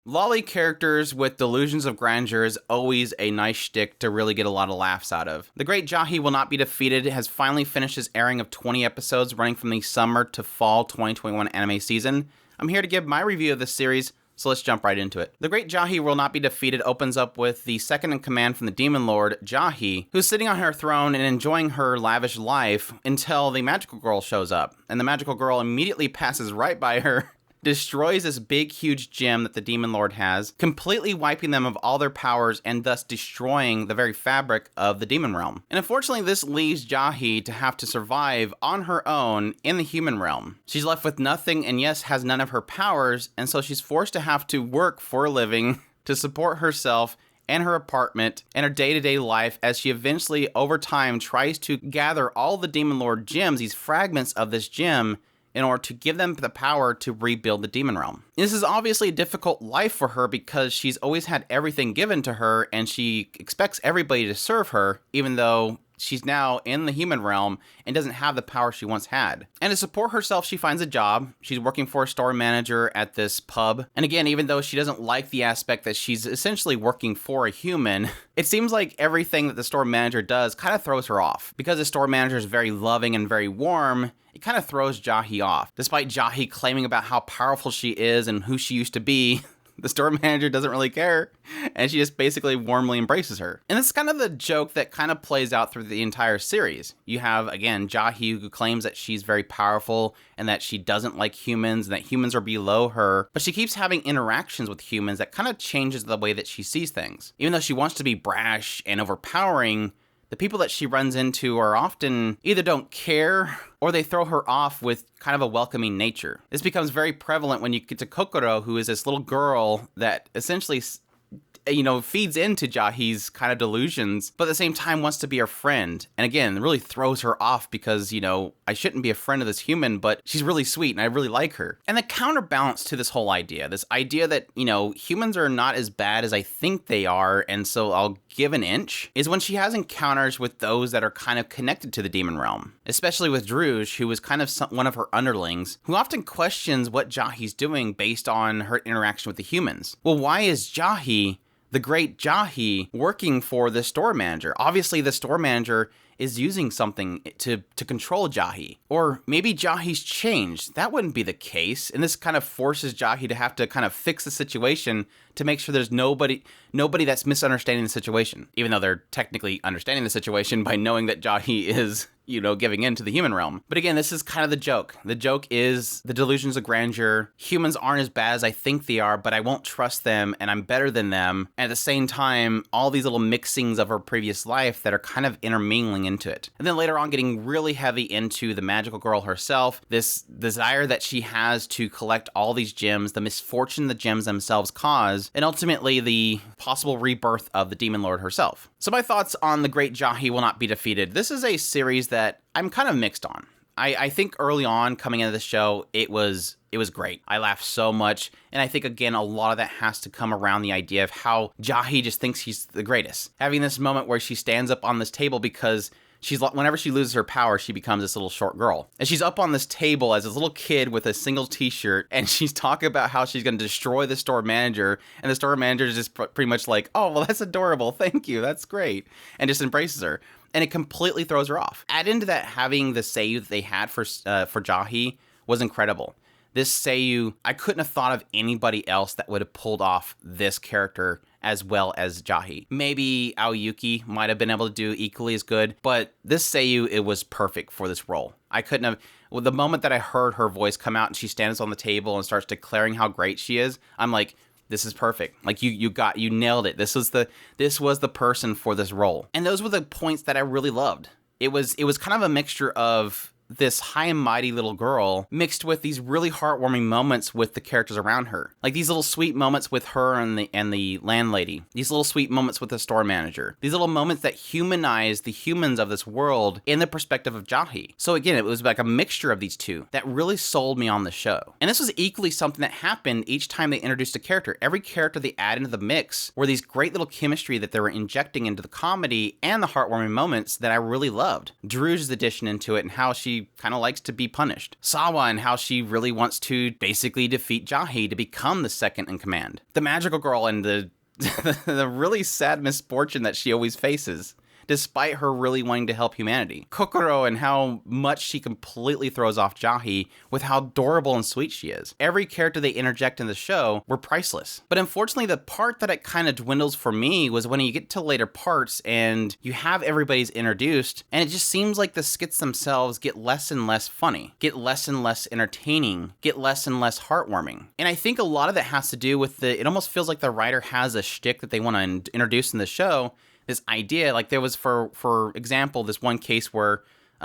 Lolly characters with delusions of grandeur is always a nice shtick to really get a lot of laughs out of. The Great Jahy Will Not Be Defeated has finally finished its airing of 20 episodes running from the summer to fall 2021 anime season. I'm here to give my review of this series, so let's jump right into it. The Great Jahy Will Not Be Defeated opens up with the second in command from the Demon Lord, Jahy, who's sitting on her throne and enjoying her lavish life until the Magical Girl shows up. And the Magical Girl immediately passes right by her, destroys this big, huge gem that the Demon Lord has, completely wiping them of all their powers and thus destroying the very fabric of the Demon Realm. And unfortunately, this leaves Jahy to have to survive on her own in the human realm. She's left with nothing and yes, has none of her powers, and so she's forced to have to work for a living to support herself and her apartment and her day-to-day life as she eventually, over time, tries to gather all the Demon Lord gems, these fragments of this gem, in order to give them the power to rebuild the demon realm. This is obviously a difficult life for her because she's always had everything given to her and she expects everybody to serve her, even though she's now in the human realm and doesn't have the power she once had. And to support herself, she finds a job. She's working for a store manager at this pub. And again, even though she doesn't like the aspect that she's essentially working for a human, it seems like everything that the store manager does kind of throws her off. Because the store manager is very loving and very warm, it kind of throws Jahy off. Despite Jahy claiming about how powerful she is and who she used to be, the store manager doesn't really care, and she just basically warmly embraces her. And it's kind of the joke that kind of plays out through the entire series. You have, again, Jahy who claims that she's very powerful and that she doesn't like humans and that humans are below her, but she keeps having interactions with humans that kind of changes the way that she sees things. Even though she wants to be brash and overpowering, the people that she runs into are often either don't care or they throw her off with kind of a welcoming nature. This becomes very prevalent when you get to Kokoro, who is this little girl that essentially feeds into Jahy's kind of delusions, but at the same time wants to be her friend. And again, really throws her off because, I shouldn't be a friend of this human, but she's really sweet and I really like her. And the counterbalance to this whole idea, this idea that, humans are not as bad as I think they are, and so I'll give an inch, is when she has encounters with those that are kind of connected to the demon realm. Especially with Druge, who is kind of one of her underlings, who often questions what Jahy's doing based on her interaction with the humans. Well, why is Jahy, the Great Jahy, working for the store manager? Obviously, the store manager is using something to control Jahy. Or maybe Jahy's changed. That wouldn't be the case. And this kind of forces Jahy to have to kind of fix the situation to make sure there's nobody that's misunderstanding the situation. Even though they're technically understanding the situation by knowing that Jahy is, giving in to the human realm. But again, this is kind of the joke. The joke is the delusions of grandeur. Humans aren't as bad as I think they are, but I won't trust them and I'm better than them. And at the same time, all these little mixings of her previous life that are kind of intermingling into it. And then later on, getting really heavy into the magical girl herself, this desire that she has to collect all these gems, the misfortune the gems themselves cause, and ultimately the possible rebirth of the Demon Lord herself. So my thoughts on The Great Jahy Will Not Be Defeated. This is a series that I'm kind of mixed on. I think early on, coming into the show, it was great. I laughed so much, and I think, again, a lot of that has to come around the idea of how Jahy just thinks he's the greatest. Having this moment where she stands up on this table because whenever she loses her power, she becomes this little short girl. And she's up on this table as this little kid with a single t-shirt, and she's talking about how she's going to destroy the store manager, and the store manager is just pretty much like, oh, well, that's adorable, thank you, that's great, and just embraces her. And it completely throws her off. Add into that, having the seiyuu that they had for Jahy was incredible. This seiyuu, I couldn't have thought of anybody else that would have pulled off this character as well as Jahy. Maybe Aoyuki might have been able to do equally as good, but this seiyuu, it was perfect for this role. I couldn't have, the moment that I heard her voice come out and she stands on the table and starts declaring how great she is, I'm like, this is perfect. Like you nailed it. This was the person for this role. And those were the points that I really loved. It was kind of a mixture of this high and mighty little girl mixed with these really heartwarming moments with the characters around her. Like these little sweet moments with her and the landlady. These little sweet moments with the store manager. These little moments that humanize the humans of this world in the perspective of Jahy. So again, it was like a mixture of these two that really sold me on the show. And this was equally something that happened each time they introduced a character. Every character they add into the mix were these great little chemistry that they were injecting into the comedy and the heartwarming moments that I really loved. Druge's addition into it and how she she kind of likes to be punished. Sawa and how she really wants to basically defeat Jahy to become the second in command. The magical girl and the the really sad misfortune that she always faces, despite her really wanting to help humanity. Kokoro and how much she completely throws off Jahy with how adorable and sweet she is. Every character they interject in the show were priceless. But unfortunately, the part that it kind of dwindles for me was when you get to later parts and you have everybody's introduced, and it just seems like the skits themselves get less and less funny, get less and less entertaining, get less and less heartwarming. And I think a lot of that has to do with it almost feels like the writer has a shtick that they want to introduce in the show. This idea, like there was, for example, this one case where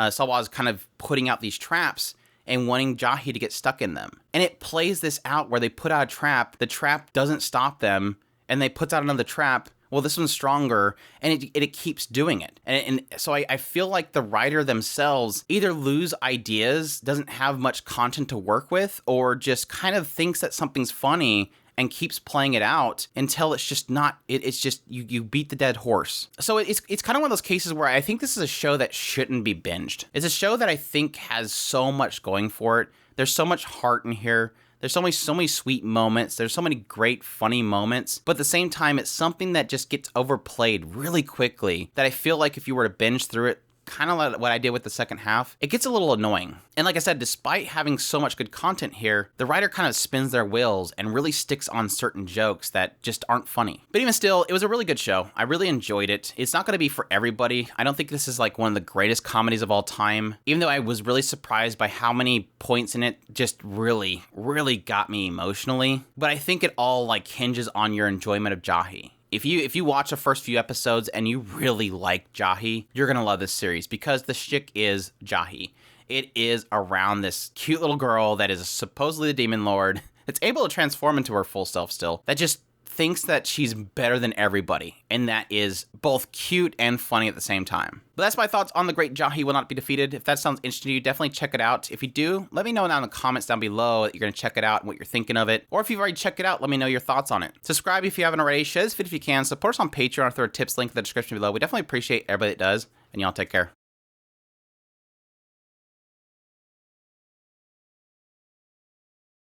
Sawa is kind of putting out these traps and wanting Jahy to get stuck in them. And it plays this out where they put out a trap, the trap doesn't stop them, and they put out another trap. Well, this one's stronger, and it keeps doing it. And so I feel like the writer themselves either lose ideas, doesn't have much content to work with, or just kind of thinks that something's funny and keeps playing it out until it's just not, it's just, you beat the dead horse. So it's kind of one of those cases where I think this is a show that shouldn't be binged. It's a show that I think has so much going for it. There's so much heart in here. There's so many sweet moments. There's so many great, funny moments. But at the same time, it's something that just gets overplayed really quickly that I feel like if you were to binge through it, kind of like what I did with the second half, it gets a little annoying. And like I said, despite having so much good content here, the writer kind of spins their wheels and really sticks on certain jokes that just aren't funny. But even still, it was a really good show. I really enjoyed it. It's not going to be for everybody. I don't think this is like one of the greatest comedies of all time, even though I was really surprised by how many points in it just really, really got me emotionally. But I think it all like hinges on your enjoyment of Jahy. If you watch the first few episodes and you really like Jahy, you're going to love this series because the shtick is Jahy. It is around this cute little girl that is supposedly the demon lord that's able to transform into her full self still, that just thinks that she's better than everybody, and that is both cute and funny at the same time. But that's my thoughts on The Great Jahy Will Not Be Defeated. If that sounds interesting to you, definitely check it out. If you do, let me know down in the comments down below that you're going to check it out and what you're thinking of it. Or if you've already checked it out, let me know your thoughts on it. Subscribe if you haven't already. Share this video if you can. Support us on Patreon or through a tips link in the description below. We definitely appreciate everybody that does. And y'all take care.